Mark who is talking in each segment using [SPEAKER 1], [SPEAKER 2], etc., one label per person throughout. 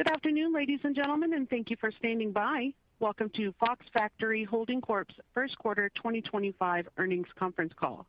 [SPEAKER 1] Good afternoon, ladies and gentlemen, and thank you for standing by. Welcome to Fox Factory Holding Corp's first quarter 2025 earnings conference call.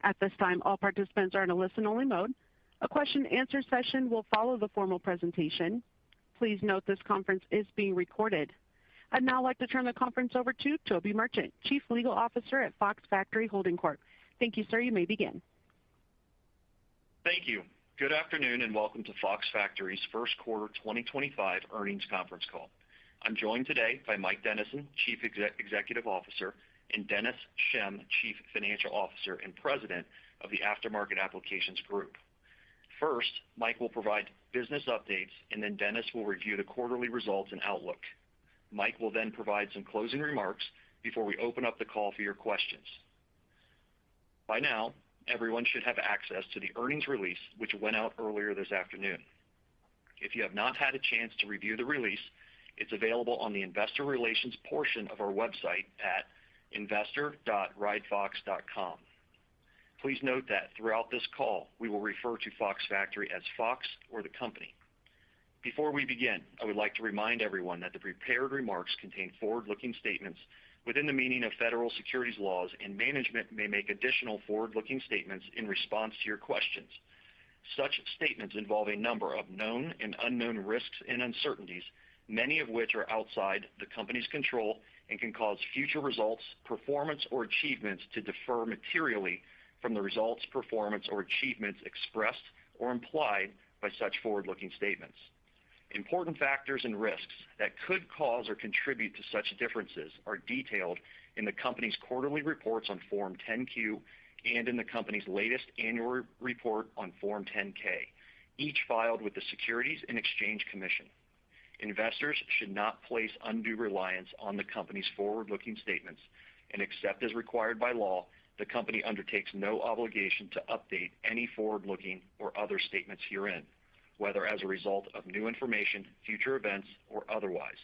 [SPEAKER 1] At this time, all participants are in a listen-only mode. A question-and-answer session will follow the formal presentation. Please note this conference is being recorded. I'd now like to turn the conference over to Toby Merchant, Chief Legal Officer at Fox Factory Holding Corp. Thank you, sir. You may begin.
[SPEAKER 2] Thank you. Good afternoon and welcome to Fox Factory's first quarter 2025 earnings conference call. I'm joined today by Mike Dennison, Chief Executive Officer, and Dennis Schemm, Chief Financial Officer and President of the Aftermarket Applications Group. First, Mike will provide business updates, and then Dennis will review the quarterly results and outlook. Mike will then provide some closing remarks before we open up the call for your questions. By now, everyone should have access to the earnings release, which went out earlier this afternoon. If you have not had a chance to review the release, it's available on the Investor Relations portion of our website at investor.ridefox.com. Please note that throughout this call, we will refer to Fox Factory as Fox or the company. Before we begin, I would like to remind everyone that the prepared remarks contain forward-looking statements within the meaning of federal securities laws, and management may make additional forward-looking statements in response to your questions. Such statements involve a number of known and unknown risks and uncertainties, many of which are outside the company's control and can cause future results, performance, or achievements to differ materially from the results, performance, or achievements expressed or implied by such forward-looking statements. Important factors and risks that could cause or contribute to such differences are detailed in the company's quarterly reports on Form 10-Q and in the company's latest annual report on Form 10-K, each filed with the Securities and Exchange Commission. Investors should not place undue reliance on the company's forward-looking statements, and except as required by law, the company undertakes no obligation to update any forward-looking or other statements herein, whether as a result of new information, future events, or otherwise.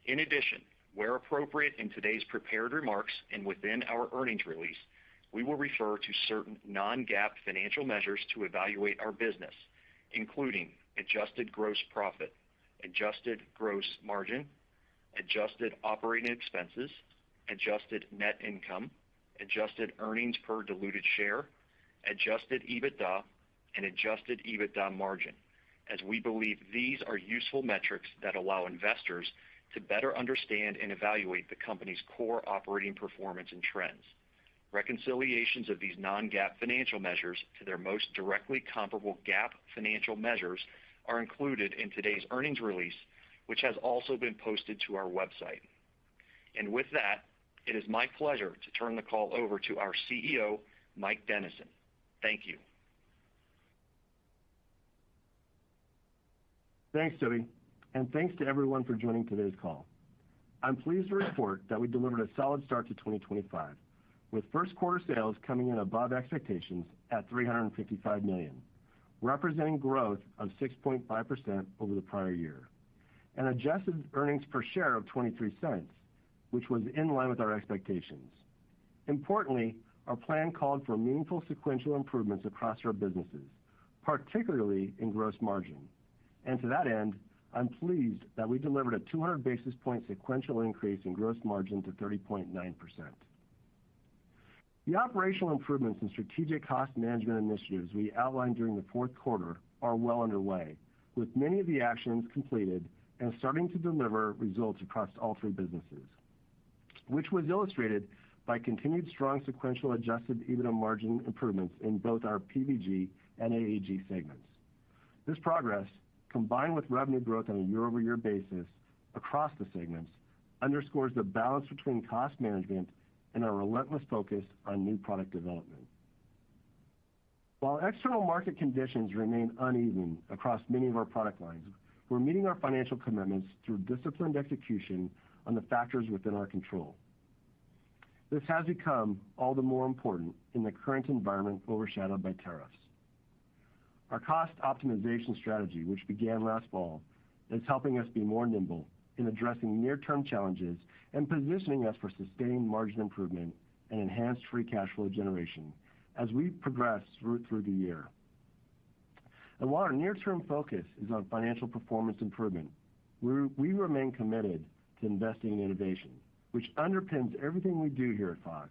[SPEAKER 2] In addition, where appropriate in today's prepared remarks and within our earnings release, we will refer to certain non-GAAP financial measures to evaluate our business, including adjusted gross profit, adjusted gross margin, adjusted operating expenses, adjusted net income, adjusted earnings per diluted share, adjusted EBITDA, and adjusted EBITDA margin, as we believe these are useful metrics that allow investors to better understand and evaluate the company's core operating performance and trends. Reconciliations of these non-GAAP financial measures to their most directly comparable GAAP financial measures are included in today's earnings release, which has also been posted to our website. And with that, it is my pleasure to turn the call over to our CEO, Mike Dennison. Thank you.
[SPEAKER 3] Thanks, Toby, and thanks to everyone for joining today's call. I'm pleased to report that we delivered a solid start to 2025, with first quarter sales coming in above expectations at $355 million. Representing growth of 6.5% over the prior year, and adjusted earnings per share of 23 cents, which was in line with our expectations. Importantly, our plan called for meaningful sequential improvements across our businesses, particularly in gross margin. And to that end, I'm pleased that we delivered a 200 basis point sequential increase in gross margin to 30.9%. The operational improvements and strategic cost management initiatives we outlined during the fourth quarter are well underway, with many of the actions completed and starting to deliver results across all three businesses, which was illustrated by continued strong sequential adjusted EBITDA margin improvements in both our PVG and AAG segments. This progress, combined with revenue growth on a year-over-year basis across the segments, underscores the balance between cost management and our relentless focus on new product development. While external market conditions remain uneven across many of our product lines, we're meeting our financial commitments through disciplined execution on the factors within our control. This has become all the more important in the current environment overshadowed by tariffs. Our cost optimization strategy, which began last fall, is helping us be more nimble in addressing near-term challenges and positioning us for sustained margin improvement and enhanced free cash flow generation as we progress through the year. And while our near-term focus is on financial performance improvement, we remain committed to investing in innovation, which underpins everything we do here at Fox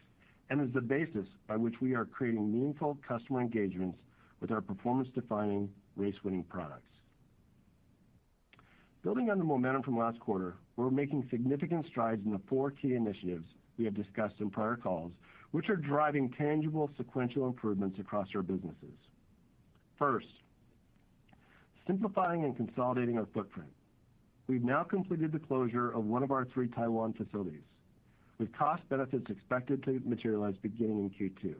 [SPEAKER 3] and is the basis by which we are creating meaningful customer engagements with our performance-defining, race-winning products. Building on the momentum from last quarter, we're making significant strides in the 4 key initiatives we have discussed in prior calls, which are driving tangible sequential improvements across our businesses. First, simplifying and consolidating our footprint. We've now completed the closure of one of our 3 Taiwan facilities, with cost benefits expected to materialize beginning in Q2.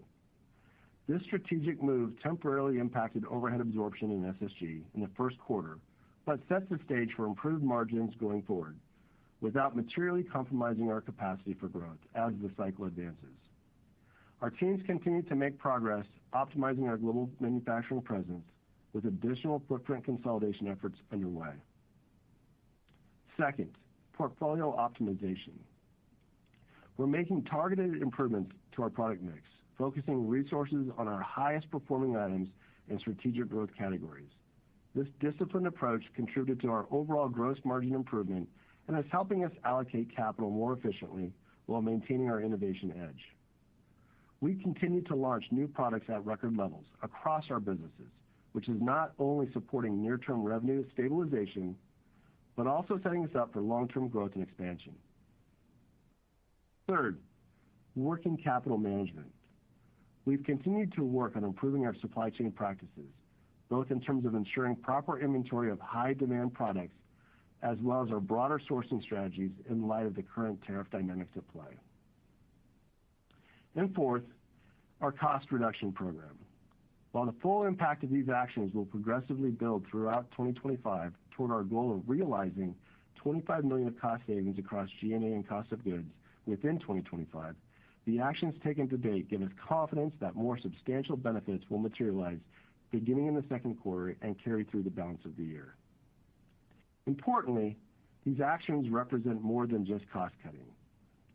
[SPEAKER 3] This strategic move temporarily impacted overhead absorption in SSG in the first quarter, but sets the stage for improved margins going forward without materially compromising our capacity for growth as the cycle advances. Our teams continue to make progress optimizing our global manufacturing presence with additional footprint consolidation efforts underway. Second, portfolio optimization. We're making targeted improvements to our product mix, focusing resources on our highest performing items and strategic growth categories. This disciplined approach contributed to our overall gross margin improvement and is helping us allocate capital more efficiently while maintaining our innovation edge. We continue to launch new products at record levels across our businesses, which is not only supporting near-term revenue stabilization, but also setting us up for long-term growth and expansion. Third, working capital management. We've continued to work on improving our supply chain practices, both in terms of ensuring proper inventory of high-demand products, as well as our broader sourcing strategies in light of the current tariff dynamics at play. And fourth, our cost reduction program. While the full impact of these actions will progressively build throughout 2025 toward our goal of realizing $25 million of cost savings across G&A and cost of goods within 2025, the actions taken to date give us confidence that more substantial benefits will materialize beginning in the second quarter and carry through the balance of the year. Importantly, these actions represent more than just cost cutting.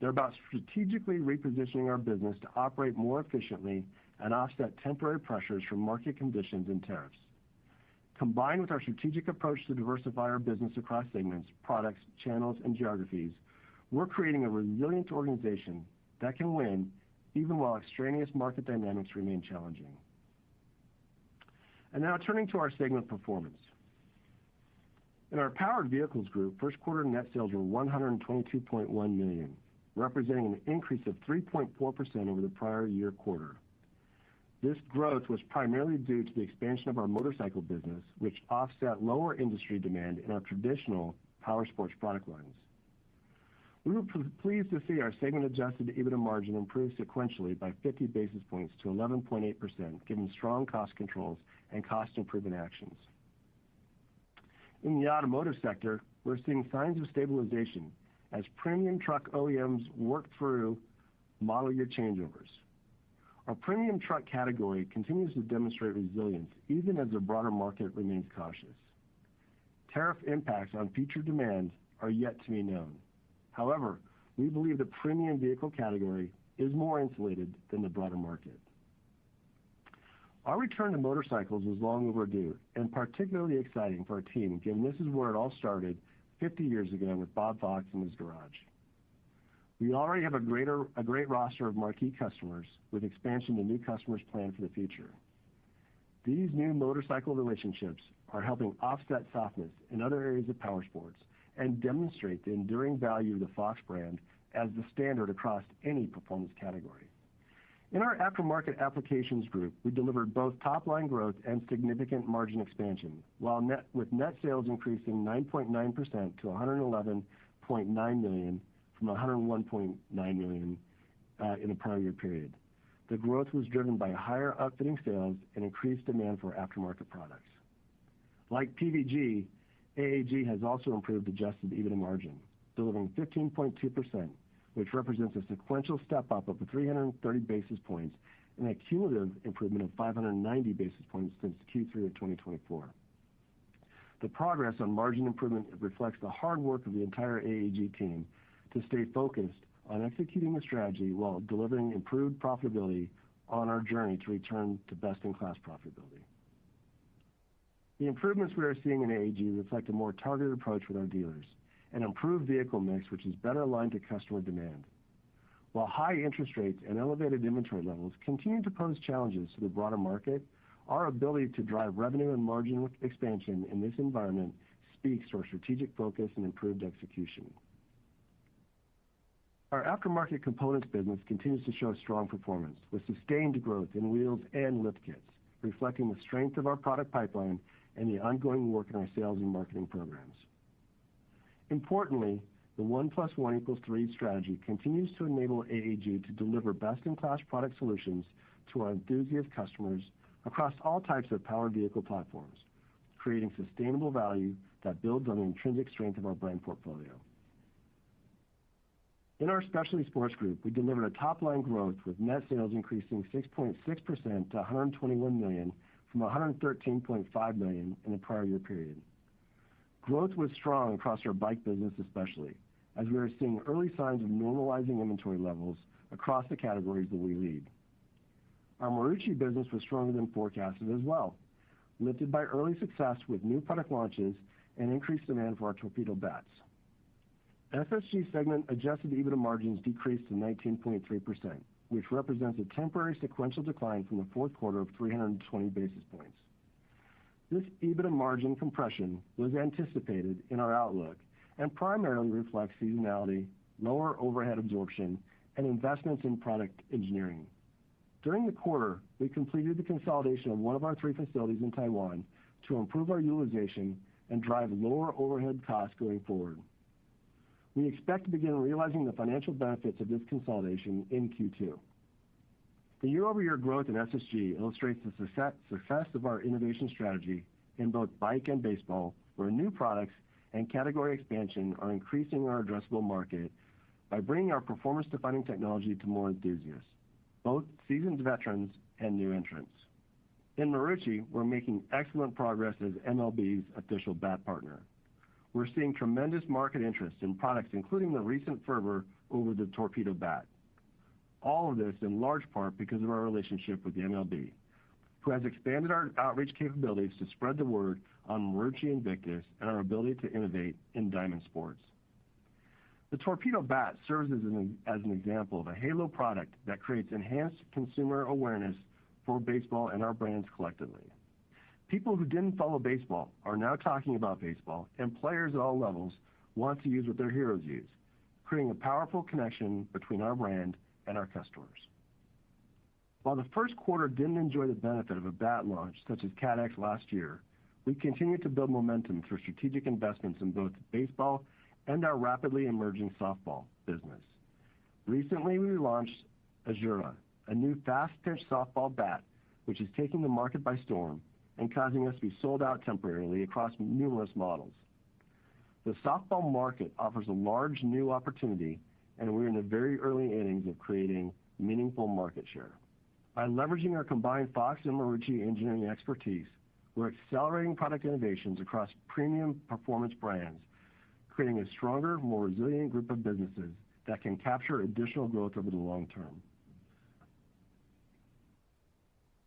[SPEAKER 3] They're about strategically repositioning our business to operate more efficiently and offset temporary pressures from market conditions and tariffs. Combined with our strategic approach to diversify our business across segments, products, channels, and geographies, we're creating a resilient organization that can win even while extraneous market dynamics remain challenging. And now turning to our segment performance. In our Powered Vehicles Group, first quarter net sales were $122.1 million, representing an increase of 3.4% over the prior year quarter. This growth was primarily due to the expansion of our motorcycle business, which offset lower industry demand in our traditional power sports product lines. We were pleased to see our segment-adjusted EBITDA margin improve sequentially by 50 basis points to 11.8%, given strong cost controls and cost improvement actions. In the automotive sector, we're seeing signs of stabilization as premium truck OEMs work through model year changeovers. Our premium truck category continues to demonstrate resilience even as the broader market remains cautious. Tariff impacts on future demand are yet to be known. However, we believe the premium vehicle category is more insulated than the broader market. Our return to motorcycles was long overdue and particularly exciting for our team, given this is where it all started 50 years ago with Bob Fox in his garage. We already have a great roster of marquee customers with expansion to new customers planned for the future. These new motorcycle relationships are helping offset softness in other areas of power sports and demonstrate the enduring value of the Fox brand as the standard across any performance category. In our Aftermarket Applications Group, we delivered both top-line growth and significant margin expansion, with net sales increasing 9.9% to $111.9 million from $101.9 million in the prior year period. The growth was driven by higher outfitting sales and increased demand for aftermarket products. Like PVG, AAG has also improved adjusted EBITDA margin, delivering 15.2%, which represents a sequential step-up of 330 basis points and a cumulative improvement of 590 basis points since Q3 of 2024. The progress on margin improvement reflects the hard work of the entire AAG team to stay focused on executing the strategy while delivering improved profitability on our journey to return to best-in-class profitability. The improvements we are seeing in AAG reflect a more targeted approach with our dealers, an improved vehicle mix which is better aligned to customer demand. While high interest rates and elevated inventory levels continue to pose challenges to the broader market, our ability to drive revenue and margin expansion in this environment speaks to our strategic focus and improved execution. Our aftermarket components business continues to show strong performance, with sustained growth in wheels and lift kits, reflecting the strength of our product pipeline and the ongoing work in our sales and marketing programs. Importantly, the 1 + 1 = 3 strategy continues to enable AAG to deliver best-in-class product solutions to our enthusiast customers across all types of powered vehicle platforms, creating sustainable value that builds on the intrinsic strength of our brand portfolio. In our Specialty Sports Group, we delivered a top-line growth with net sales increasing 6.6% to $121 million from $113.5 million in the prior year period. Growth was strong across our bike business especially, as we are seeing early signs of normalizing inventory levels across the categories that we lead. Our Marucci business was stronger than forecasted as well, lifted by early success with new product launches and increased demand for our torpedo bats. FSG segment adjusted EBITDA margins decreased to 19.3%, which represents a temporary sequential decline from the fourth quarter of 320 basis points. This EBITDA margin compression was anticipated in our outlook and primarily reflects seasonality, lower overhead absorption, and investments in product engineering. During the quarter, we completed the consolidation of one of our 3 facilities in Taiwan to improve our utilization and drive lower overhead costs going forward. We expect to begin realizing the financial benefits of this consolidation in Q2. The year-over-year growth in SSG illustrates the success of our innovation strategy in both bike and baseball, where new products and category expansion are increasing our addressable market by bringing our performance-defining technology to more enthusiasts, both seasoned veterans and new entrants. In Marucci, we're making excellent progress as MLB's official bat partner. We're seeing tremendous market interest in products including the recent fervor over the torpedo bat. All of this in large part because of our relationship with the MLB, who has expanded our outreach capabilities to spread the word on Marucci Invictus and our ability to innovate in diamond sports. The torpedo bat serves as an example of a halo product that creates enhanced consumer awareness for baseball and our brands collectively. People who didn't follow baseball are now talking about baseball, and players at all levels want to use what their heroes use, creating a powerful connection between our brand and our customers. While the first quarter didn't enjoy the benefit of a bat launch such as Cat X last year, we continue to build momentum through strategic investments in both baseball and our rapidly emerging softball business. Recently, we launched Azura, a new fast-pitch softball bat, which is taking the market by storm and causing us to be sold out temporarily across numerous models. The softball market offers a large new opportunity, and we're in the very early innings of creating meaningful market share. By leveraging our combined Fox and Marucci engineering expertise, we're accelerating product innovations across premium performance brands, creating a stronger, more resilient group of businesses that can capture additional growth over the long term.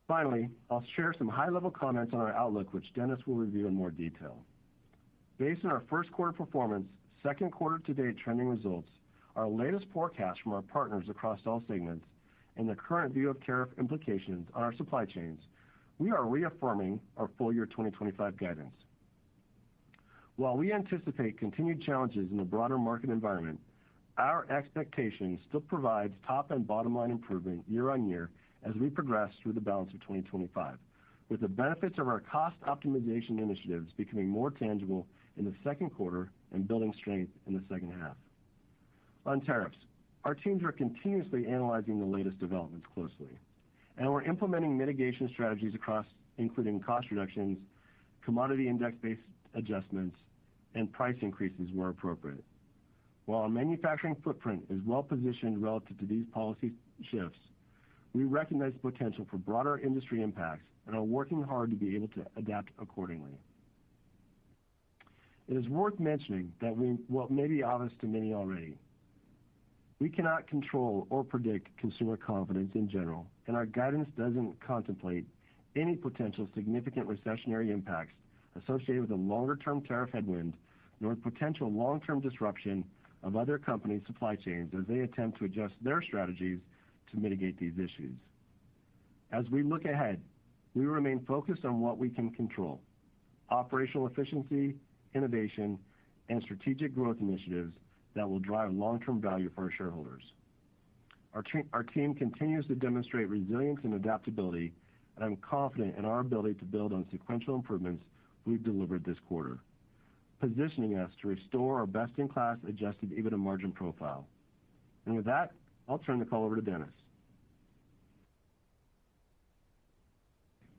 [SPEAKER 3] Finally, I'll share some high-level comments on our outlook, which Dennis will review in more detail. Based on our first quarter performance, second quarter to date trending results, our latest forecast from our partners across all segments, and the current view of tariff implications on our supply chains, we are reaffirming our full year 2025 guidance. While we anticipate continued challenges in the broader market environment, our expectation still provides top and bottom line improvement year on year as we progress through the balance of 2025, with the benefits of our cost optimization initiatives becoming more tangible in the second quarter and building strength in the second half. On tariffs, our teams are continuously analyzing the latest developments closely, and we're implementing mitigation strategies across, including cost reductions, commodity index-based adjustments, and price increases where appropriate. While our manufacturing footprint is well positioned relative to these policy shifts, we recognize the potential for broader industry impacts and are working hard to be able to adapt accordingly. It is worth mentioning that what may be obvious to many already. We cannot control or predict consumer confidence in general, and our guidance doesn't contemplate any potential significant recessionary impacts associated with a longer-term tariff headwind, nor potential long-term disruption of other companies' supply chains as they attempt to adjust their strategies to mitigate these issues. As we look ahead, we remain focused on what we can control: operational efficiency, innovation, and strategic growth initiatives that will drive long-term value for our shareholders. Our team continues to demonstrate resilience and adaptability, and I'm confident in our ability to build on sequential improvements we've delivered this quarter, positioning us to restore our best-in-class adjusted EBITDA margin profile. And with that, I'll turn the call over to Dennis.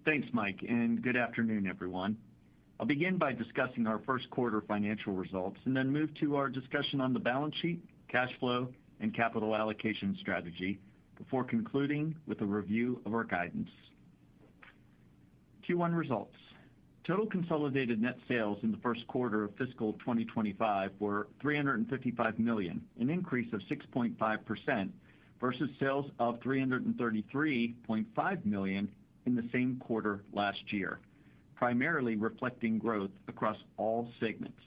[SPEAKER 4] Thanks, Mike, and good afternoon, everyone. I'll begin by discussing our first quarter financial results and then move to our discussion on the balance sheet, cash flow, and capital allocation strategy before concluding with a review of our guidance. Q1 results. Total consolidated net sales in the first quarter of fiscal 2025 were $355 million, an increase of 6.5% versus sales of $333.5 million in the same quarter last year, primarily reflecting growth across all segments.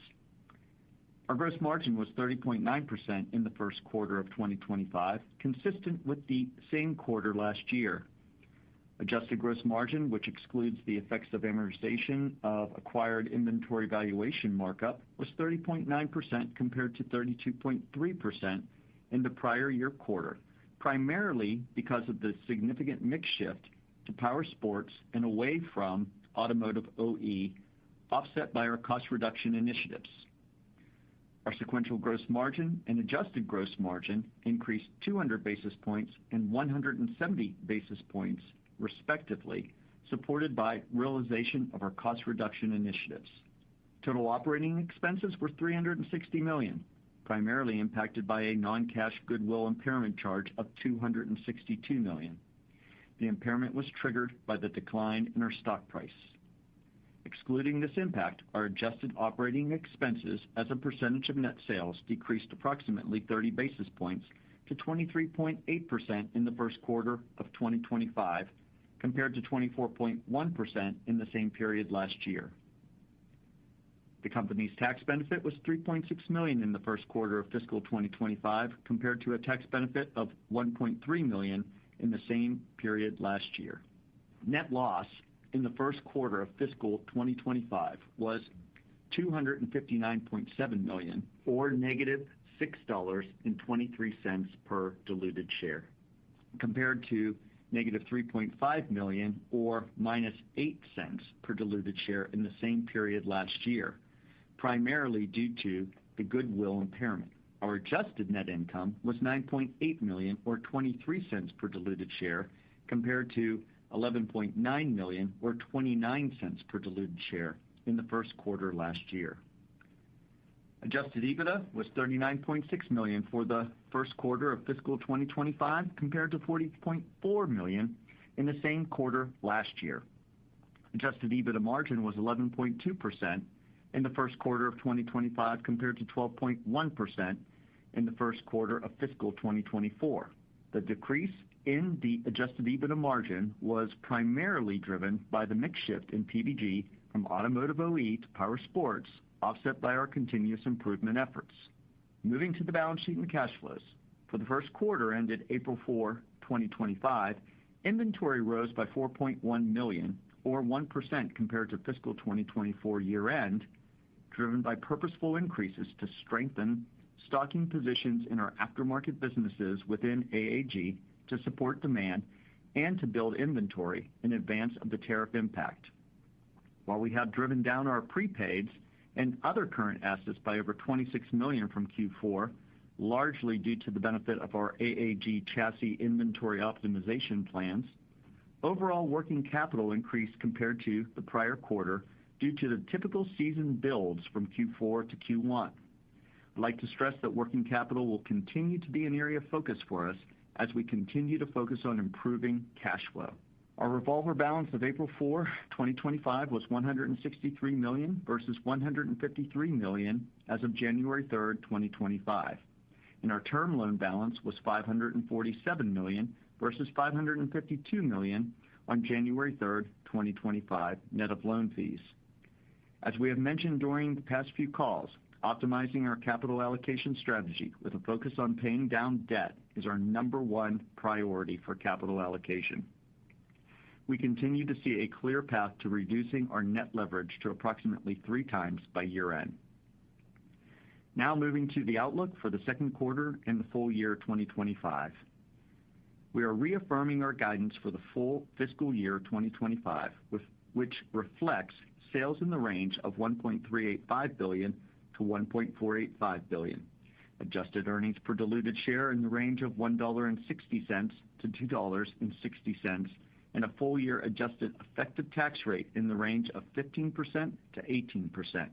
[SPEAKER 4] Our gross margin was 30.9% in the first quarter of 2025, consistent with the same quarter last year. Adjusted gross margin, which excludes the effects of amortization of acquired inventory valuation markup, was 30.9% compared to 32.3% in the prior year quarter, primarily because of the significant mix shift to power sports and away from automotive OE, offset by our cost reduction initiatives. Our sequential gross margin and adjusted gross margin increased 200 basis points and 170 basis points, respectively, supported by realization of our cost reduction initiatives. Total operating expenses were $360 million, primarily impacted by a non-cash goodwill impairment charge of $262 million. The impairment was triggered by the decline in our stock price. Excluding this impact, our adjusted operating expenses as a percentage of net sales decreased approximately 30 basis points to 23.8% in the first quarter of 2025, compared to 24.1% in the same period last year. The company's tax benefit was $3.6 million in the first quarter of fiscal 2025, compared to a tax benefit of $1.3 million in the same period last year. Net loss in the first quarter of fiscal 2025 was $259.7 million, or negative $6.23 per diluted share, compared to negative $3.5 million, or minus 8 cents per diluted share in the same period last year, primarily due to the goodwill impairment. Our adjusted net income was $9.8 million, or 23 cents per diluted share, compared to $11.9 million, or 29 cents per diluted share in the first quarter last year. Adjusted EBITDA was $39.6 million for the first quarter of fiscal 2025, compared to $40.4 million in the same quarter last year. Adjusted EBITDA margin was 11.2% in the first quarter of 2025, compared to 12.1% in the first quarter of fiscal 2024. The decrease in the adjusted EBITDA margin was primarily driven by the mix shift in PVG from automotive OE to power sports, offset by our continuous improvement efforts. Moving to the balance sheet and cash flows. For the first quarter ended April 4, 2025, inventory rose by $4.1 million, or 1% compared to fiscal 2024 year-end, driven by purposeful increases to strengthen stocking positions in our aftermarket businesses within AAG to support demand and to build inventory in advance of the tariff impact. While we have driven down our prepaids and other current assets by over $26 million from Q4, largely due to the benefit of our AAG chassis inventory optimization plans, Overall working capital increased compared to the prior quarter due to the typical season builds from Q4 to Q1. I'd like to stress that working capital will continue to be an area of focus for us as we continue to focus on improving cash flow. Our revolver balance of April 4, 2025 was $163 million versus $153 million as of January 3, 2025. And our term loan balance was $547 million versus $552 million on January 3, 2025, net of loan fees. As we have mentioned during the past few calls, optimizing our capital allocation strategy with a focus on paying down debt is our number one priority for capital allocation. We continue to see a clear path to reducing our net leverage to approximately 3 times by year-end. Now moving to the outlook for the second quarter and the full year 2025. We are reaffirming our guidance for the full fiscal year 2025, which reflects sales in the range of $1.385 billion to $1.485 billion, adjusted earnings per diluted share in the range of $1.60 to $2.60, and a full-year adjusted effective tax rate in the range of 15% to 18%.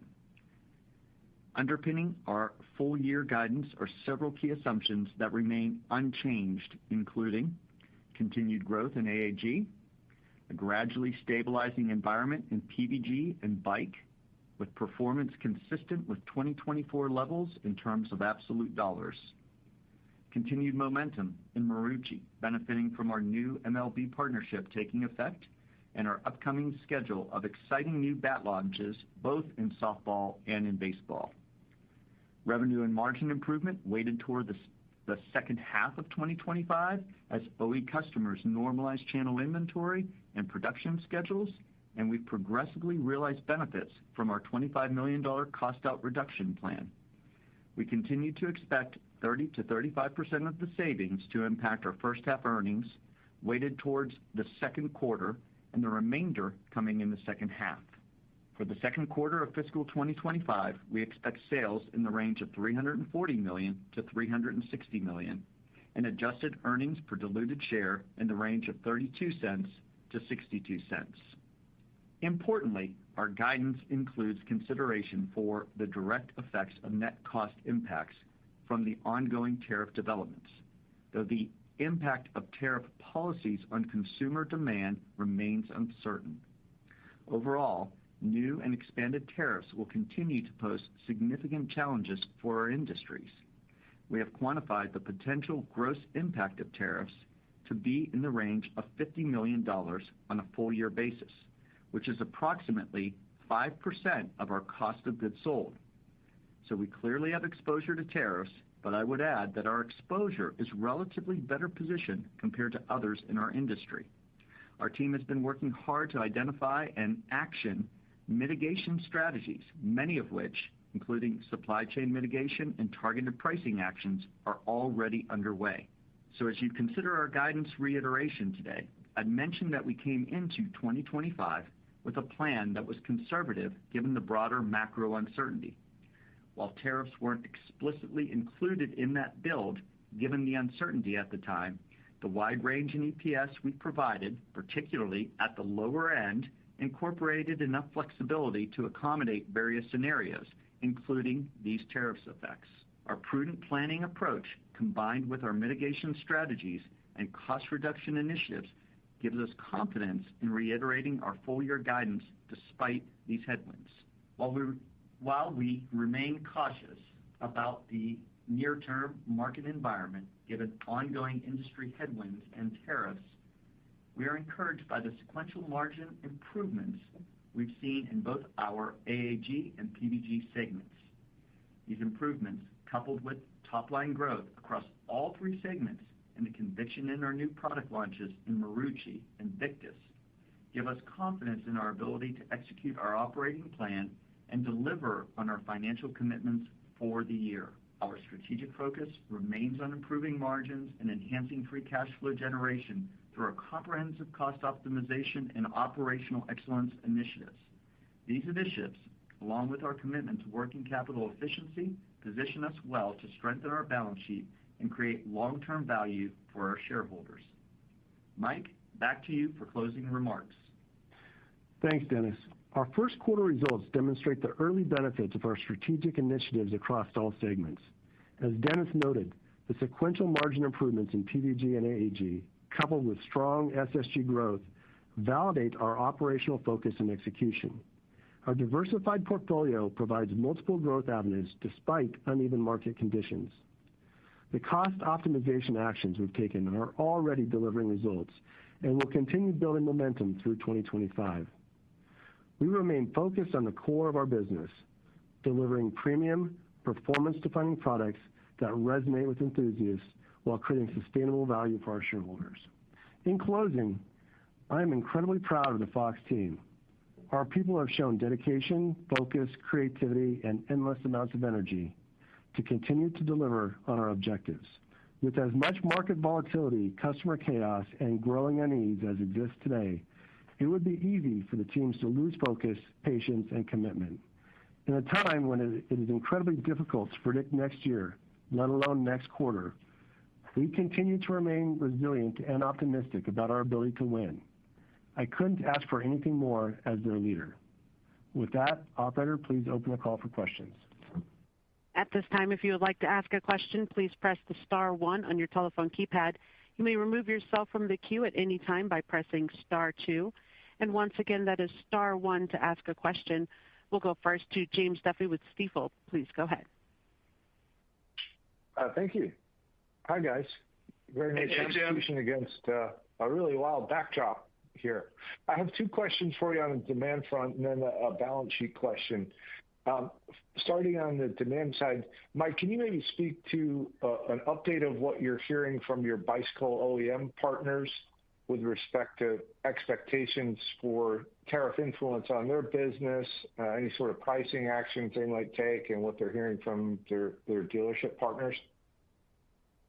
[SPEAKER 4] Underpinning our full-year guidance are several key assumptions that remain unchanged, including continued growth in AAG, a gradually stabilizing environment in PVG and bike, with performance consistent with 2024 levels in terms of absolute dollars. Continued momentum in Marucci, benefiting from our new MLB partnership taking effect and our upcoming schedule of exciting new bat launches both in softball and in baseball. Revenue and margin improvement weighted toward the second half of 2025 as OE customers normalize channel inventory and production schedules, and we progressively realize benefits from our $25 million cost-out reduction plan. We continue to expect 30 to 35% of the savings to impact our first-half earnings, weighted towards the second quarter, and the remainder coming in the second half. For the second quarter of fiscal 2025, we expect sales in the range of $340 million to $360 million, and adjusted earnings per diluted share in the range of 32 cents to 62 cents. Importantly, our guidance includes consideration for the direct effects of net cost impacts from the ongoing tariff developments, though the impact of tariff policies on consumer demand remains uncertain. Overall, new and expanded tariffs will continue to pose significant challenges for our industries. We have quantified the potential gross impact of tariffs to be in the range of $50 million on a full-year basis, which is approximately 5% of our cost of goods sold. So we clearly have exposure to tariffs, but I would add that our exposure is relatively better positioned compared to others in our industry. Our team has been working hard to identify and action mitigation strategies, many of which, including supply chain mitigation and targeted pricing actions, are already underway. So as you consider our guidance reiteration today, I'd mention that we came into 2025 with a plan that was conservative given the broader macro uncertainty. While tariffs weren't explicitly included in that build, given the uncertainty at the time, the wide range in EPS we provided, particularly at the lower end, incorporated enough flexibility to accommodate various scenarios, including these tariffs effects. Our prudent planning approach, combined with our mitigation strategies and cost reduction initiatives, gives us confidence in reiterating our full-year guidance despite these headwinds. While we remain cautious about the near-term market environment, given ongoing industry headwinds and tariffs, we are encouraged by the sequential margin improvements we've seen in both our AAG and PVG segments. These improvements, coupled with top-line growth across all 3 segments and the conviction in our new product launches in Marucci and Victus, give us confidence in our ability to execute our operating plan and deliver on our financial commitments for the year. Our strategic focus remains on improving margins and enhancing free cash flow generation through our comprehensive cost optimization and operational excellence initiatives. These initiatives, along with our commitment to working capital efficiency, position us well to strengthen our balance sheet and create long-term value for our shareholders. Mike, back to you for closing remarks.
[SPEAKER 3] Thanks, Dennis. Our first quarter results demonstrate the early benefits of our strategic initiatives across all segments. As Dennis noted, the sequential margin improvements in PVG and AAG, coupled with strong SSG growth, validate our operational focus and execution. Our diversified portfolio provides multiple growth avenues despite uneven market conditions. The cost optimization actions we've taken are already delivering results and will continue building momentum through 2025. We remain focused on the core of our business, delivering premium, performance-defining products that resonate with enthusiasts while creating sustainable value for our shareholders. In closing, I am incredibly proud of the Fox team. Our people have shown dedication, focus, creativity, and endless amounts of energy to continue to deliver on our objectives. With as much market volatility, customer chaos, and growing unease as exists today, it would be easy for the teams to lose focus, patience, and commitment. In a time when it is incredibly difficult to predict next year, let alone next quarter, we continue to remain resilient and optimistic about our ability to win. I couldn't ask for anything more as their leader. With that, operator, please open the call for questions.
[SPEAKER 1] At this time, if you would like to ask a question, please press the star one on your telephone keypad. You may remove yourself from the queue at any time by pressing star two. And once again, that is star one to ask a question. We'll go first to James Duffy with Stifel. Please go ahead.
[SPEAKER 5] Thank you. Hi, guys. Very nice execution against a really wild backdrop here. I have two questions for you on the demand front and then a balance sheet question. Starting on the demand side, Mike, can you maybe speak to an update of what you're hearing from your bicycle OEM partners with respect to expectations for tariff influence on their business, any sort of pricing actions they might take, and what they're hearing from their dealership partners?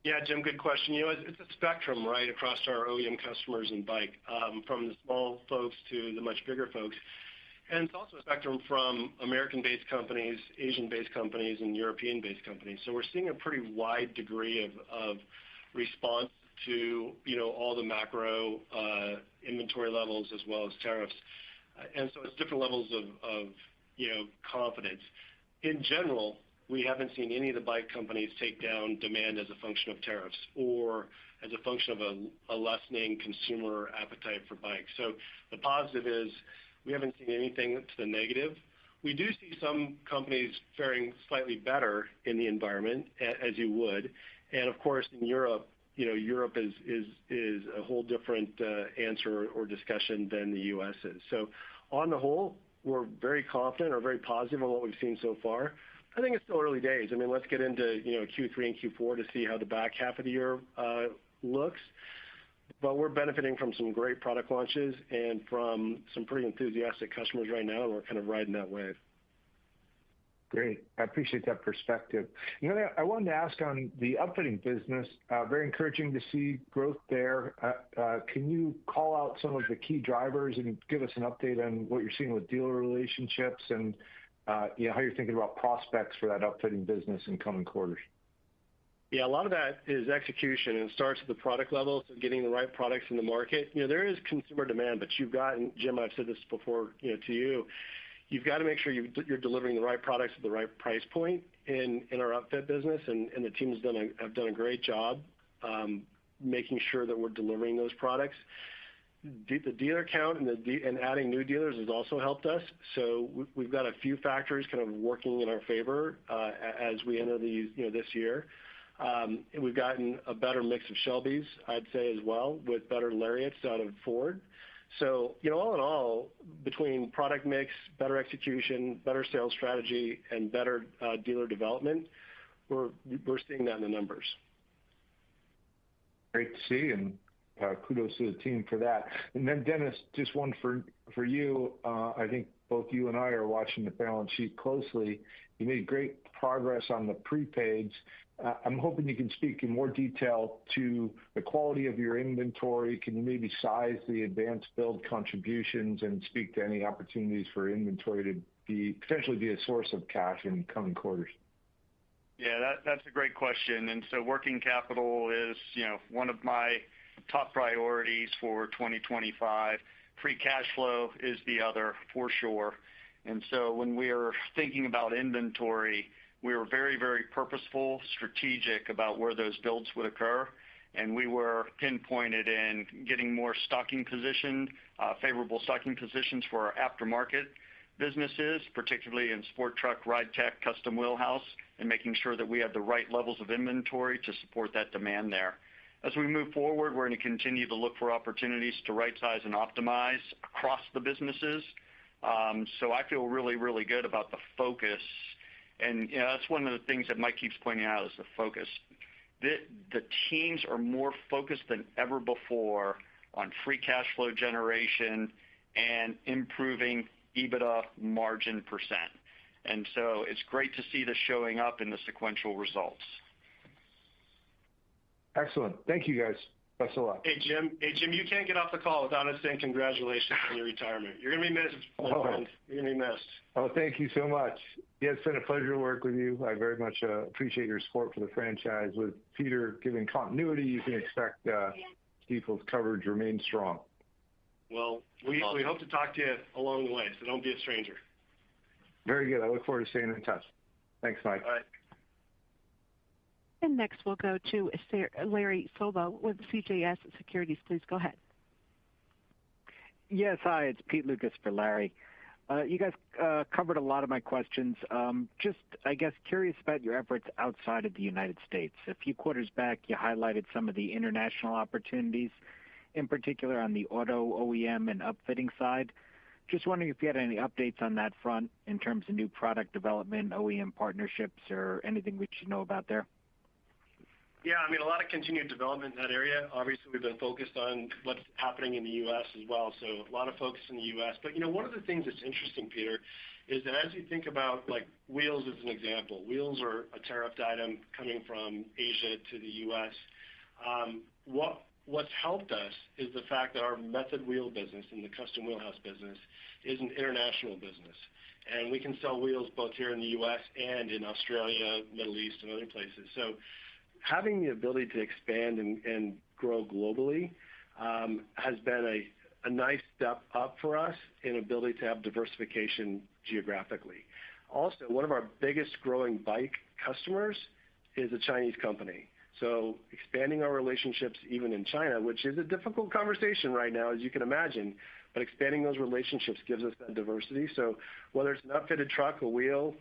[SPEAKER 6] Yeah, Jim, good question. It's a spectrum, right, across our OEM customers in bike, from the small folks to the much bigger folks. And it's also a spectrum from American-based companies, Asian-based companies, and European-based companies. So we're seeing a pretty wide degree of response to, all the macro inventory levels as well as tariffs. And so it's different levels of confidence. In general, we haven't seen any of the bike companies take down demand as a function of tariffs or as a function of a lessening consumer appetite for bikes. So the positive is we haven't seen anything to the negative. We do see some companies faring slightly better in the environment, as you would. And of course, in Europe, Europe is a whole different answer or discussion than the U.S. is. So on the whole, we're very confident or very positive on what we've seen so far. I think it's still early days. I mean, let's get into Q3 and Q4 to see how the back half of the year looks. But we're benefiting from some great product launches and from some pretty enthusiastic customers right now, and we're kind of riding that wave.
[SPEAKER 5] Great. I appreciate that perspective. I wanted to ask on the upfitting business, very encouraging to see growth there. Can you call out some of the key drivers and give us an update on what you're seeing with dealer relationships and how you're thinking about prospects for that upfitting business in coming quarters?
[SPEAKER 6] Yeah, a lot of that is execution and starts at the product level, so getting the right products in the market. There is consumer demand, but you've got, and Jim, I've said this before to you, you've got to make sure you're delivering the right products at the right price point in our upfit business, and the team have done a great job making sure that we're delivering those products. The dealer count and adding new dealers has also helped us. So we've got a few factors kind of working in our favor as we enter this year. We've gotten a better mix of Shelbys, I'd say, as well, with better Lariats out of Ford. So, all in all, between product mix, better execution, better sales strategy, and better dealer development, we're seeing that in the numbers.
[SPEAKER 5] Great to see, and kudos to the team for that. And then, Dennis, just one for you. I think both you and I are watching the balance sheet closely. You made great progress on the prepaids. I'm hoping you can speak in more detail to the quality of your inventory. Can you maybe size the advanced build contributions and speak to any opportunities for inventory to potentially be a source of cash in coming quarters?
[SPEAKER 7] Yeah, that's a great question. And so working capital is, one of my top priorities for 2025. Free cash flow is the other, for sure. And so when we are thinking about inventory, we were very, very purposeful, strategic about where those builds would occur. And we were pinpointed in getting more stocking position, favorable stocking positions for our aftermarket businesses, particularly in Sport Truck, Ride Tech, Custom Wheelhouse, and making sure that we have the right levels of inventory to support that demand there. As we move forward, we're going to continue to look for opportunities to right-size and optimize across the businesses. So I feel really, really good about the focus. And that's one of the things that Mike keeps pointing out is the focus. The teams are more focused than ever before on free cash flow generation and improving EBITDA margin percent. And so it's great to see this showing up in the sequential results.
[SPEAKER 5] Excellent. Thank you, guys. Best of luck.
[SPEAKER 6] Hey, Jim, you can't get off the call without us saying congratulations on your retirement. You're going to be missed, my friend. You're going to be missed.
[SPEAKER 5] Oh, thank you so much. Yeah, it's been a pleasure to work with you. I very much appreciate your support for the franchise. With Peter giving continuity, you can expect Stifel's coverage remains strong.
[SPEAKER 6] Well, we hope to talk to you along the way, so don't be a stranger.
[SPEAKER 5] Very good. I look forward to staying in touch. Thanks, Mike.
[SPEAKER 6] All right.
[SPEAKER 1] And next we'll go to Larry Solow with CJS Securities. Please go ahead.
[SPEAKER 8] Yes, hi, it's Pete Lucas for Larry. You guys covered a lot of my questions. Just, I guess, curious about your efforts outside of the United States. A few quarters back, you highlighted some of the international opportunities, in particular on the auto OEM and upfitting side. Just wondering if you had any updates on that front in terms of new product development, OEM partnerships, or anything we should know about there.
[SPEAKER 6] Yeah, I mean, a lot of continued development in that area. Obviously, we've been focused on what's happening in the U.S. as well, so a lot of focus in the U.S. But, one of the things that's interesting, Peter, is that as you think about, like, wheels as an example, wheels are a tariffed item coming from Asia to the U.S. What's helped us is the fact that our method wheel business and the custom wheelhouse business is an international business. And we can sell wheels both here in the U.S. and in Australia, Middle East, and other places. So having the ability to expand and grow globally has been a nice step up for us in ability to have diversification geographically. Also, one of our biggest growing bike customers is a Chinese company. So expanding our relationships even in China, which is a difficult conversation right now, as you can imagine, but expanding those relationships gives us that diversity. So whether it's an upfitted truck, a wheel,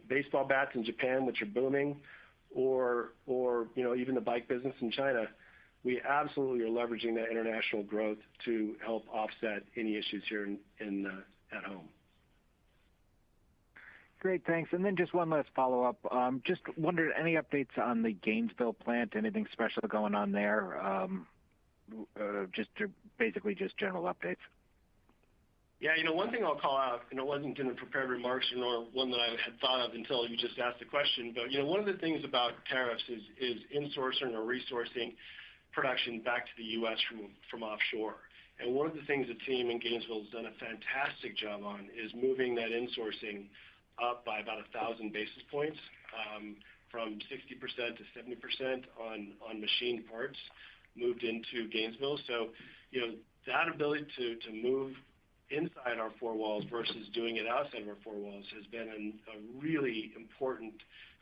[SPEAKER 6] baseball bats in Japan, which are booming, or even the bike business in China, we absolutely are leveraging that international growth to help offset any issues here at home.
[SPEAKER 8] Great, thanks. And then just one last follow-up. Just wondered, any updates on the Gainesville plant? Anything special going on there? Basically just general updates.
[SPEAKER 6] Yeah, one thing I'll call out, and it wasn't in the prepared remarks nor one that I had thought of until you just asked the question, but one of the things about tariffs is insourcing or resourcing production back to the U.S. from offshore. And one of the things the team in Gainesville has done a fantastic job on is moving that insourcing up by about 1,000 basis points, from 60% to 70% on machined parts moved into Gainesville. So, that ability to move inside our four walls versus doing it outside of our four walls has been a really important,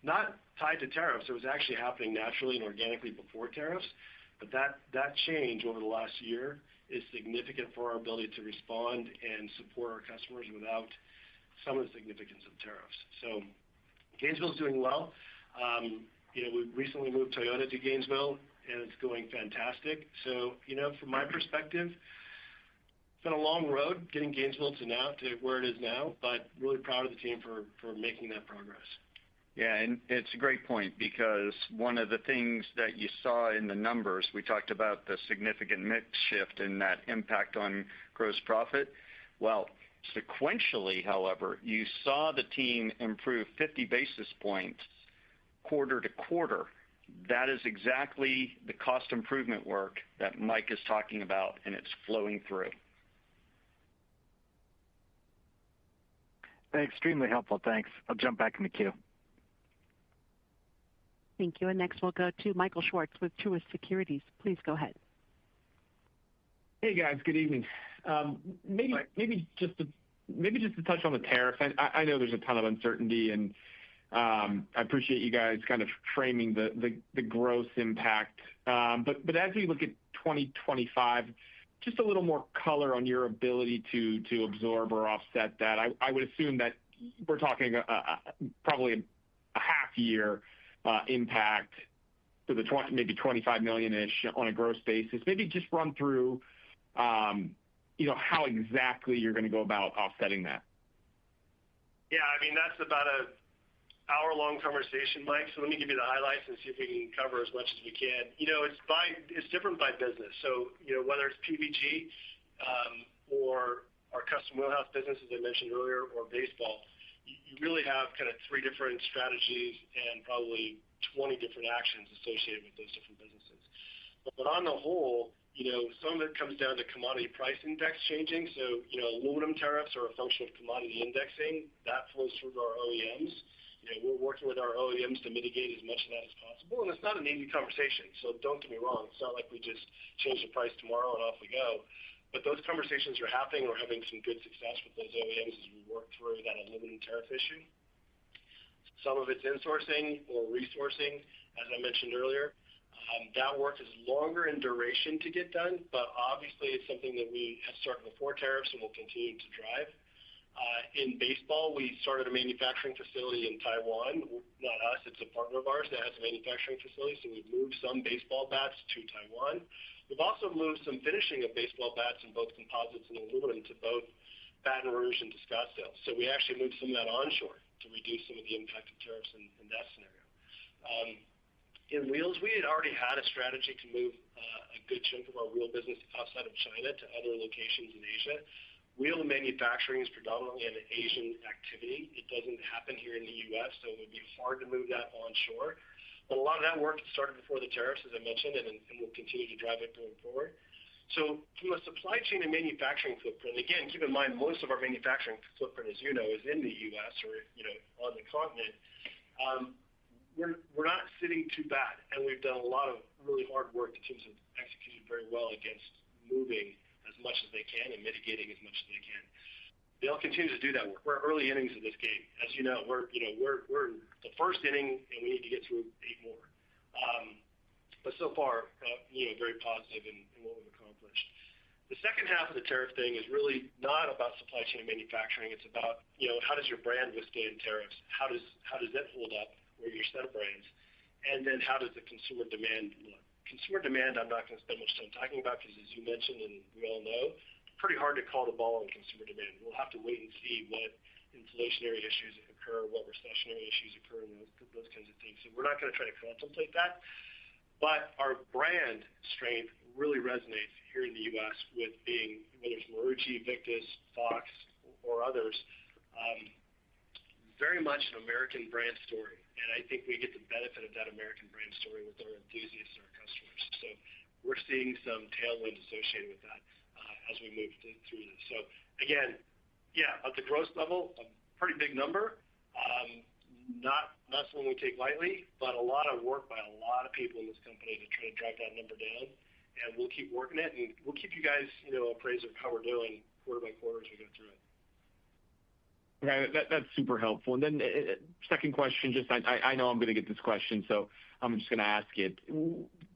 [SPEAKER 6] not tied to tariffs. It was actually happening naturally and organically before tariffs. But that change over the last year is significant for our ability to respond and support our customers without some of the significance of tariffs. So Gainesville's doing well. We recently moved Toyota to Gainesville, and it's going fantastic. So, from my perspective, it's been a long road getting Gainesville to where it is now, but really proud of the team for making that progress.
[SPEAKER 7] Yeah, and it's a great point because one of the things that you saw in the numbers, we talked about the significant mix shift and that impact on gross profit. Well, sequentially, however, you saw the team improve 50 basis points quarter to quarter. That is exactly the cost improvement work that Mike is talking about, and it's flowing through.
[SPEAKER 8] Extremely helpful. Thanks. I'll jump back in the queue.
[SPEAKER 1] Thank you. And next we'll go to Michael Schwartz with Truist Securities. Please go ahead.
[SPEAKER 9] Hey guys, good evening. Maybe just to touch on the tariffs. I know there's a ton of uncertainty, and I appreciate you guys kind of framing the gross impact. But as we look at 2025, just a little more color on your ability to absorb or offset that. I would assume that we're talking probably a half year impact to the maybe 25 million-ish on a gross basis. Maybe just run through how exactly you're going to go about offsetting that.
[SPEAKER 6] Yeah, I mean, that's about an hour-long conversation, Mike. So let me give you the highlights and see if we can cover as much as we can. It's different by business. So, whether it's PVG or our custom wheelhouse business, as I mentioned earlier, or baseball, you really have kind of 3 different strategies and probably 20 different actions associated with those different businesses. But on the whole, some of it comes down to commodity price index changing. So, aluminum tariffs are a function of commodity indexing. That flows through to our OEMs. We're working with our OEMs to mitigate as much of that as possible. And it's not an easy conversation. So don't get me wrong. It's not like we just change the price tomorrow and off we go. But those conversations are happening. We're having some good success with those OEMs as we work through that aluminum tariff issue. Some of it's insourcing or resourcing, as I mentioned earlier. That work is longer in duration to get done, but obviously it's something that we have started before tariffs and will continue to drive. In baseball, we started a manufacturing facility in Taiwan. Not us, it's a partner of ours that has a manufacturing facility, so we've moved some baseball bats to Taiwan. We've also moved some finishing of baseball bats in both composites and aluminum to both Baton Rouge and to Scottsdale. So we actually moved some of that onshore to reduce some of the impact of tariffs in that scenario. In wheels, we had already had a strategy to move a good chunk of our wheel business outside of China to other locations in Asia. Wheel manufacturing is predominantly an Asian activity. It doesn't happen here in the U.S., so it would be hard to move that onshore. But a lot of that work started before the tariffs, as I mentioned, and we'll continue to drive it going forward. So from a supply chain and manufacturing footprint, again, keep in mind most of our manufacturing footprint, as you know, is in the U.S. or on the continent. We're not sitting too bad, and we've done a lot of really hard work. The teams have executed very well against moving as much as they can and mitigating as much as they can. They'll continue to do that work. We're early innings of this game, as you know. We're in the first inning, and we need to get through 8 more. But so far, very positive in what we've accomplished. The second half of the tariff thing is really not about supply chain and manufacturing. It's about how does your brand withstand tariffs? How does it hold up, or your set of brands? And then how does the consumer demand look? Consumer demand, I'm not going to spend much time talking about because, as you mentioned and we all know, it's pretty hard to call the ball on consumer demand. We'll have to wait and see what inflationary issues occur, what recessionary issues occur, and those kinds of things. So we're not going to try to contemplate that. But our brand strength really resonates here in the U.S. with being, whether it's Marucci, Victus, Fox, or others, very much an American brand story. And I think we get the benefit of that American brand story with our enthusiasts and our customers. So we're seeing some tailwind associated with that as we move through this. So again, at the gross level, a pretty big number. Not something we take lightly, but a lot of work by a lot of people in this company to try to drive that number down. And we'll keep working it, and we'll keep you guys, appraised of how we're doing quarter by quarter as we go through it.
[SPEAKER 9] Okay, that's super helpful. And then second question, just I know I'm going to get this question, so I'm just going to ask it.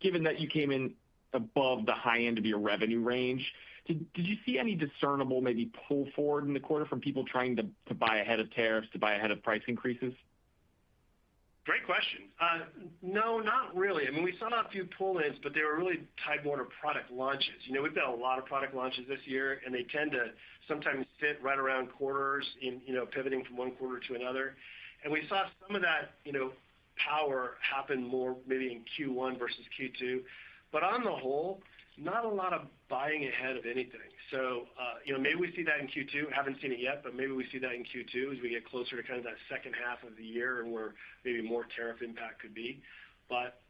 [SPEAKER 9] Given that you came in above the high end of your revenue range, did you see any discernible maybe pull forward in the quarter from people trying to buy ahead of tariffs, to buy ahead of price increases?
[SPEAKER 6] Great question. No, not really. I mean, we saw a few pull-ins, but they were really tied more to product launches. We've got a lot of product launches this year, and they tend to sometimes fit right around quarters, pivoting from one quarter to another. And we saw some of that, power happen more maybe in Q1 versus Q2. But on the whole, not a lot of buying ahead of anything. So, maybe we see that in Q2. Haven't seen it yet, but maybe we see that in Q2 as we get closer to kind of that second half of the year and where maybe more tariff impact could be. But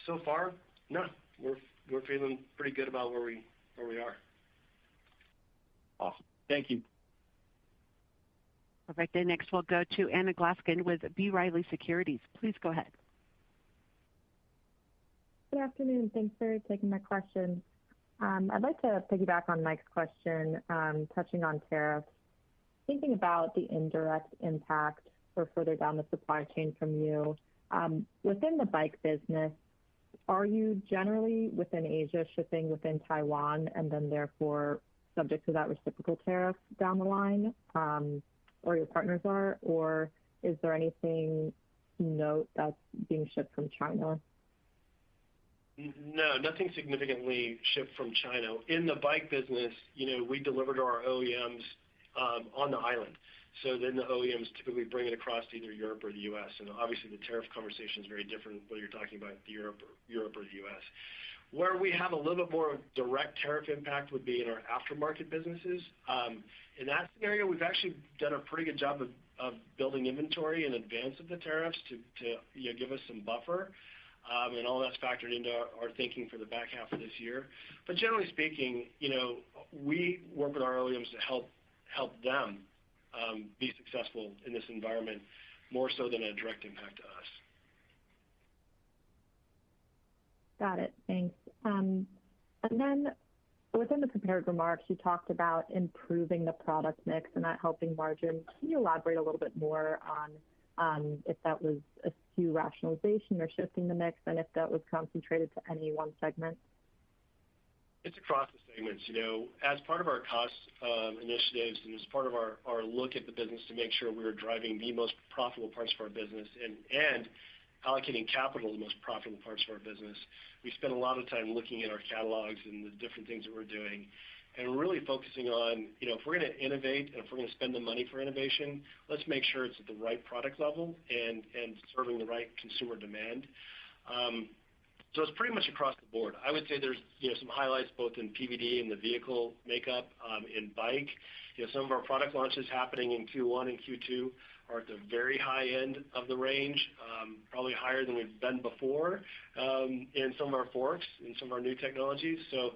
[SPEAKER 6] so far, no, we're feeling pretty good about where we are.
[SPEAKER 9] Awesome. Thank you.
[SPEAKER 1] Perfect. And next we'll go to Anna Glasskin with B. Riley Securities. Please go ahead.
[SPEAKER 10] Good afternoon. Thanks for taking my question. I'd like to piggyback on Mike's question, touching on tariffs. Thinking about the indirect impact or further down the supply chain from you, within the bike business, are you generally within Asia shipping within Taiwan and then therefore subject to that reciprocal tariff down the line, or your partners are, or is there anything to note that's being shipped from China?
[SPEAKER 6] No, nothing significantly shipped from China. In the bike business, we deliver to our OEMs on the island. So then the OEMs typically bring it across to either Europe or the U.S. And obviously the tariff conversation is very different whether you're talking about Europe or the U.S. Where we have a little bit more direct tariff impact would be in our aftermarket businesses. In that scenario, we've actually done a pretty good job of building inventory in advance of the tariffs to give us some buffer. And all that's factored into our thinking for the back half of this year. But generally speaking, we work with our OEMs to help them be successful in this environment more so than a direct impact to us.
[SPEAKER 10] Got it. Thanks. And then within the prepared remarks, you talked about improving the product mix and that helping margins. Can you elaborate a little bit more on if that was a SKU rationalization or shifting the mix, and if that was concentrated to any one segment?
[SPEAKER 6] It's across the segments. As part of our cost initiatives and as part of our look at the business to make sure we're driving the most profitable parts of our business and allocating capital to the most profitable parts of our business, we spend a lot of time looking at our catalogs and the different things that we're doing and really focusing on, if we're going to innovate and if we're going to spend the money for innovation, let's make sure it's at the right product level and serving the right consumer demand. So it's pretty much across the board. I would say there's some highlights both in PVD and the vehicle makeup, in bike. Some of our product launches happening in Q1 and Q2 are at the very high end of the range, probably higher than we've been before in some of our forks and some of our new technologies. So,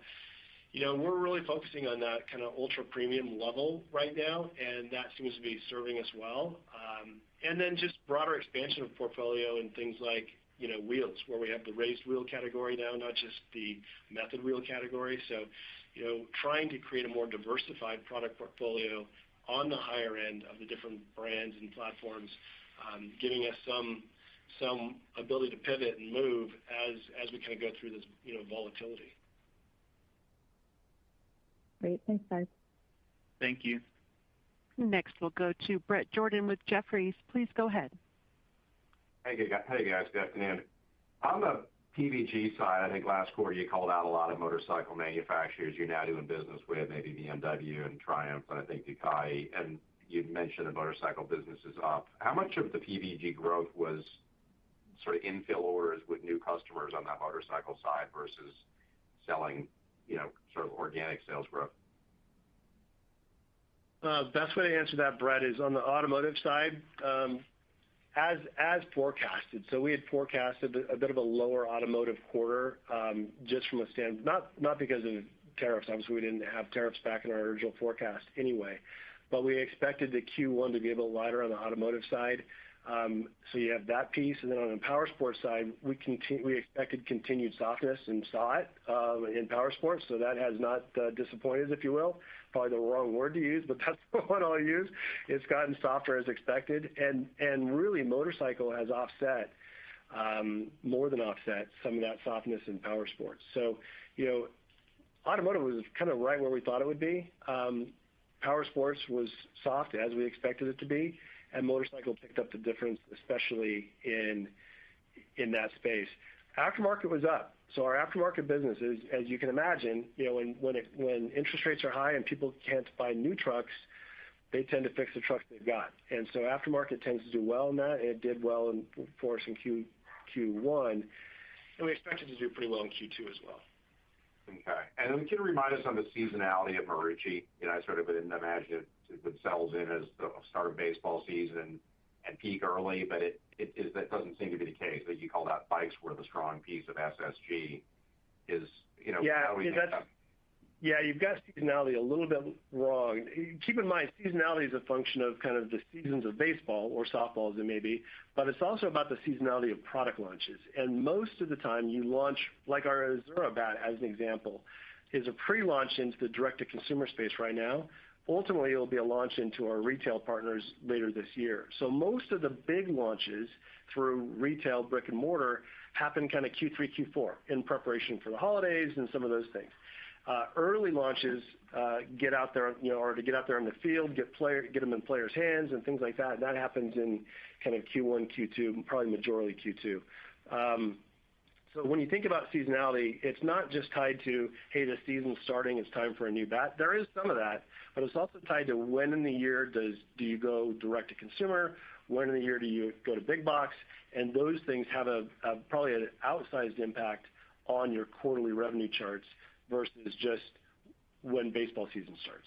[SPEAKER 6] we're really focusing on that kind of ultra premium level right now, and that seems to be serving us well. And then just broader expansion of portfolio and things like wheels, where we have the raised wheel category now, not just the method wheel category. So, trying to create a more diversified product portfolio on the higher end of the different brands and platforms, giving us some ability to pivot and move as we kind of go through this volatility.
[SPEAKER 10] Great. Thanks, guys.
[SPEAKER 4] Thank you.
[SPEAKER 1] Next, we'll go to Brett Jordan with Jefferies. Please go ahead.
[SPEAKER 11] Hey guys, good afternoon. On the PVG side, I think last quarter you called out a lot of motorcycle manufacturers you're now doing business with, maybe BMW and Triumph, and I think Ducati, and you'd mentioned the motorcycle business is up. How much of the PVG growth was sort of infill orders with new customers on that motorcycle side versus selling, sort of organic sales growth?
[SPEAKER 6] Best way to answer that, Brett, is on the automotive side, as forecasted. So we had forecasted a bit of a lower automotive quarter, just from a not because of tariffs. Obviously, we didn't have tariffs back in our original forecast anyway, but we expected the Q1 to be a little lighter on the automotive side. So you have that piece, and then on the power sports side, we expected continued softness and saw it in power sports. So that has not disappointed, if you will. Probably the wrong word to use, but that's the one I'll use. It's gotten softer as expected, and really motorcycle has offset, more than offset some of that softness in power sports. So, automotive was kind of right where we thought it would be. Power sports was soft as we expected it to be, and motorcycle picked up the difference, especially in that space. Aftermarket was up. So our aftermarket business is, as you can imagine, when interest rates are high and people can't buy new trucks, they tend to fix the trucks they've got. And so aftermarket tends to do well in that, and it did well for us in Q1, and we expect it to do pretty well in Q2 as well.
[SPEAKER 11] Okay. And then can you remind us on the seasonality of Marucci? I sort of didn't imagine it sells in as the start of baseball season and peak early, but that doesn't seem to be the case. That you call that bikes were the strong piece of SSG.
[SPEAKER 6] Yeah, you've got seasonality a little bit wrong. Keep in mind, seasonality is a function of kind of the seasons of baseball or softball as it may be, but it's also about the seasonality of product launches. And most of the time you launch, like our Azura bat as an example, is a pre-launch into the direct-to-consumer space right now. Ultimately, it will be a launch into our retail partners later this year. So most of the big launches through retail brick and mortar happen kind of Q3, Q4 in preparation for the holidays and some of those things. Early launches get out there, or to get out there in the field, get them in players' hands and things like that. And that happens in kind of Q1, Q2, probably majority Q2. So when you think about seasonality, it's not just tied to, hey, the season's starting, it's time for a new bat. There is some of that, but it's also tied to when in the year do you go direct to consumer, when in the year do you go to big box, and those things have probably an outsized impact on your quarterly revenue charts versus just when baseball season starts.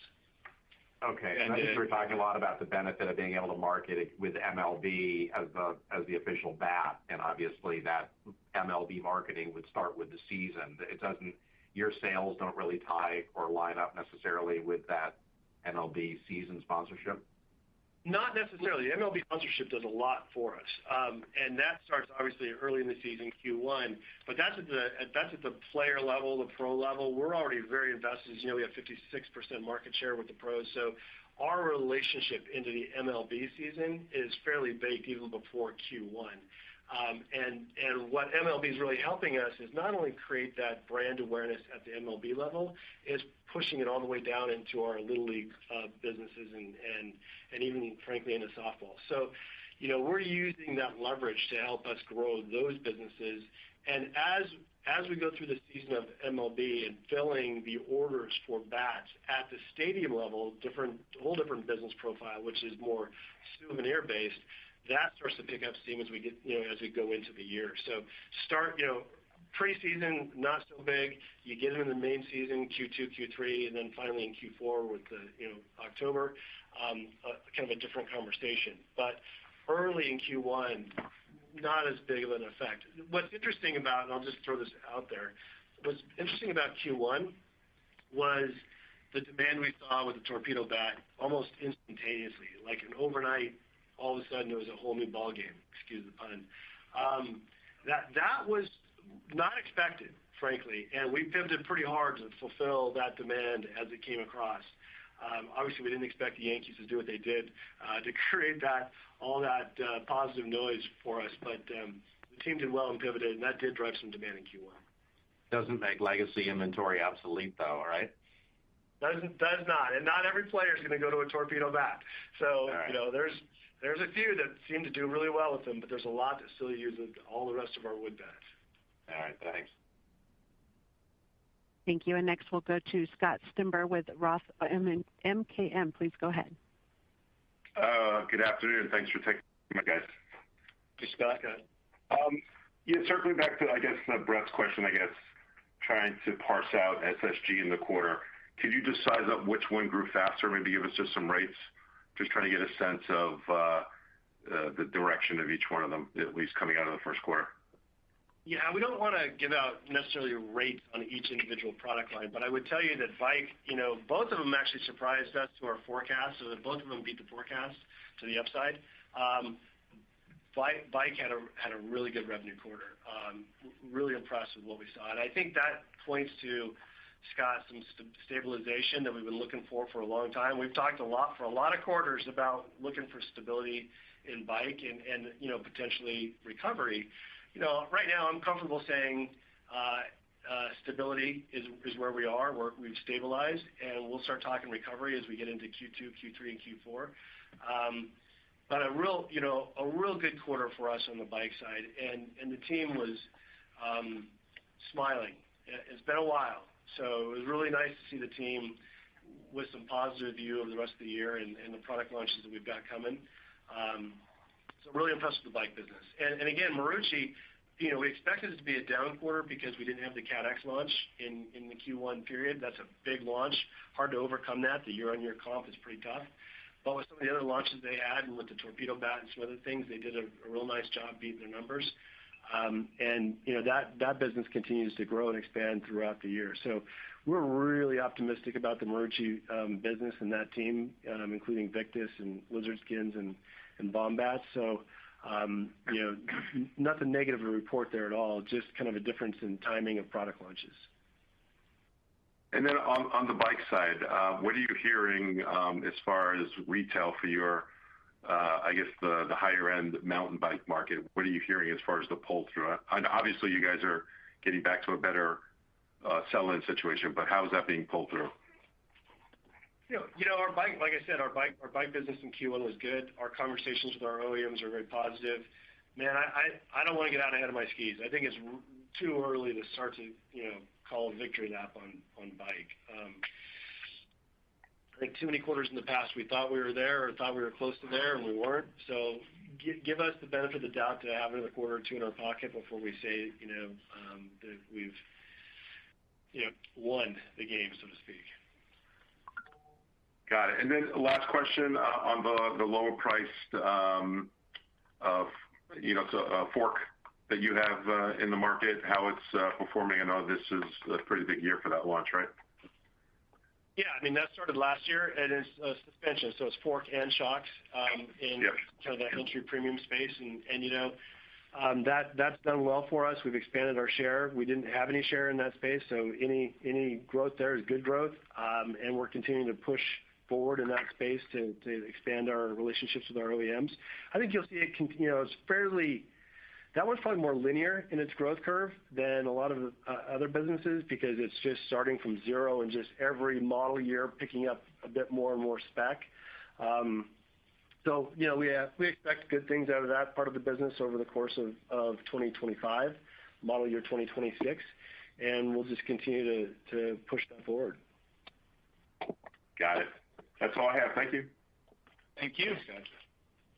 [SPEAKER 11] Okay, and I think we're talking a lot about the benefit of being able to market it with MLB as the official bat, and obviously that MLB marketing would start with the season. Your sales don't really tie or line up necessarily with that MLB season sponsorship?
[SPEAKER 6] Not necessarily. The MLB sponsorship does a lot for us, and that starts obviously early in the season, Q1. But that's at the player level, the pro level. We're already very invested. We have 56% market share with the pros, so our relationship into the MLB season is fairly baked even before Q1. And what MLB is really helping us is not only create that brand awareness at the MLB level, is pushing it all the way down into our Little League businesses and even, frankly, into softball. So, we're using that leverage to help us grow those businesses. And as we go through the season of MLB and filling the orders for bats at the stadium level, whole different business profile, which is more souvenir-based, that starts to pick up steam as we get, as we go into the year. So start, preseason, not so big. You get them in the main season, Q2, Q3, and then finally in Q4 with the, October, kind of a different conversation. But early in Q1, not as big of an effect. What's interesting about, and I'll just throw this out there, what's interesting about Q1 was the demand we saw with the torpedo bat almost instantaneously, like an overnight. All of a sudden, it was a whole new ball game. Excuse the pun. That was not expected, frankly, and we pivoted pretty hard to fulfill that demand as it came across. Obviously, we didn't expect the Yankees to do what they did to create all that positive noise for us, but the team did well and pivoted, and that did drive some demand in Q1.
[SPEAKER 11] Doesn't make legacy inventory obsolete, though, right?
[SPEAKER 6] Does not, and not every player is going to go to a torpedo bat. So, right. There's a few that seem to do really well with them, but there's a lot that still use all the rest of our wood bats.
[SPEAKER 11] All right, thanks.
[SPEAKER 1] Thank you. And next we'll go to Scott Stember with Roth MKM. Please go ahead.
[SPEAKER 12] Good afternoon. Thanks for taking my guys.
[SPEAKER 6] Hey, Scott.
[SPEAKER 12] Circling back to, Brett's question, trying to parse out SSG in the quarter. Could you just size up which one grew faster? Maybe give us just some rates. Just trying to get a sense of the direction of each one of them, at least coming out of the first quarter.
[SPEAKER 6] Yeah, we don't want to give out necessarily rates on each individual product line, but I would tell you that bike, both of them actually surprised us to our forecast, so that both of them beat the forecast to the upside. Bike had a really good revenue quarter. Really impressed with what we saw, and I think that points to, Scott, some stabilization that we've been looking for a long time. We've talked a lot for a lot of quarters about looking for stability in bike and potentially recovery. Right now I'm comfortable saying stability is where we are. We've stabilized, and we'll start talking recovery as we get into Q2, Q3, and Q4. But a real good quarter for us on the bike side, and the team was smiling. It's been a while. So it was really nice to see the team with some positive view of the rest of the year and the product launches that we've got coming. So really impressed with the bike business. And again, Marucci, we expected it to be a down quarter because we didn't have the Cat X launch in the Q1 period. That's a big launch. Hard to overcome that. The year-on-year comp is pretty tough. But with some of the other launches they had and with the torpedo bat and some other things, they did a real nice job beating their numbers. And that business continues to grow and expand throughout the year. So we're really optimistic about the Marucci business and that team, including Victus and Lizard Skins and Bombats. So nothing negative to report there at all. Just kind of a difference in timing of product launches.
[SPEAKER 12] And then on the bike side, what are you hearing as far as retail for your, I guess, the higher end mountain bike market? What are you hearing as far as the pull through? And obviously, you guys are getting back to a better sell-in situation, but how is that being pulled through?
[SPEAKER 6] Our bike, like I said, our bike business in Q1 was good. Our conversations with our OEMs are very positive. Man, I don't want to get out ahead of my skis. I think it's too early to start to call a victory lap on bike. I think too many quarters in the past we thought we were there or thought we were close to there and we weren't. So give us the benefit of the doubt to have another quarter or two in our pocket before we say that we've won the game, so to speak.
[SPEAKER 12] Got it. And then last question on the lower priced fork that you have in the market, how it's performing. I know this is a pretty big year for that launch, right?
[SPEAKER 6] Yeah, I mean, that started last year, and it's suspension, so it's fork and shocks in kind of the entry premium space. And that's done well for us. We've expanded our share. We didn't have any share in that space, so any growth there is good growth. And we're continuing to push forward in that space to expand our relationships with our OEMs. I think you'll see it continue. It's fairly, that one's probably more linear in its growth curve than a lot of other businesses because it's just starting from zero and just every model year picking up a bit more and more spec. So we expect good things out of that part of the business over the course of 2025, model year 2026, and we'll just continue to push that forward.
[SPEAKER 12] Got it. That's all I have. Thank you.
[SPEAKER 6] Thank you.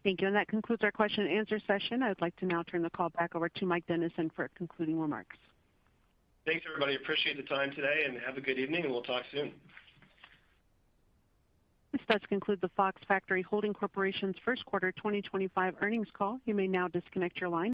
[SPEAKER 1] Thank you. And that concludes our question and answer session. I'd like to now turn the call back over to Mike Dennison for concluding remarks.
[SPEAKER 6] Thanks, everybody. Appreciate the time today, and have a good evening, and we'll talk soon.
[SPEAKER 1] This does conclude the Fox Factory Holding Corporation's first quarter 2025 earnings call. You may now disconnect your line.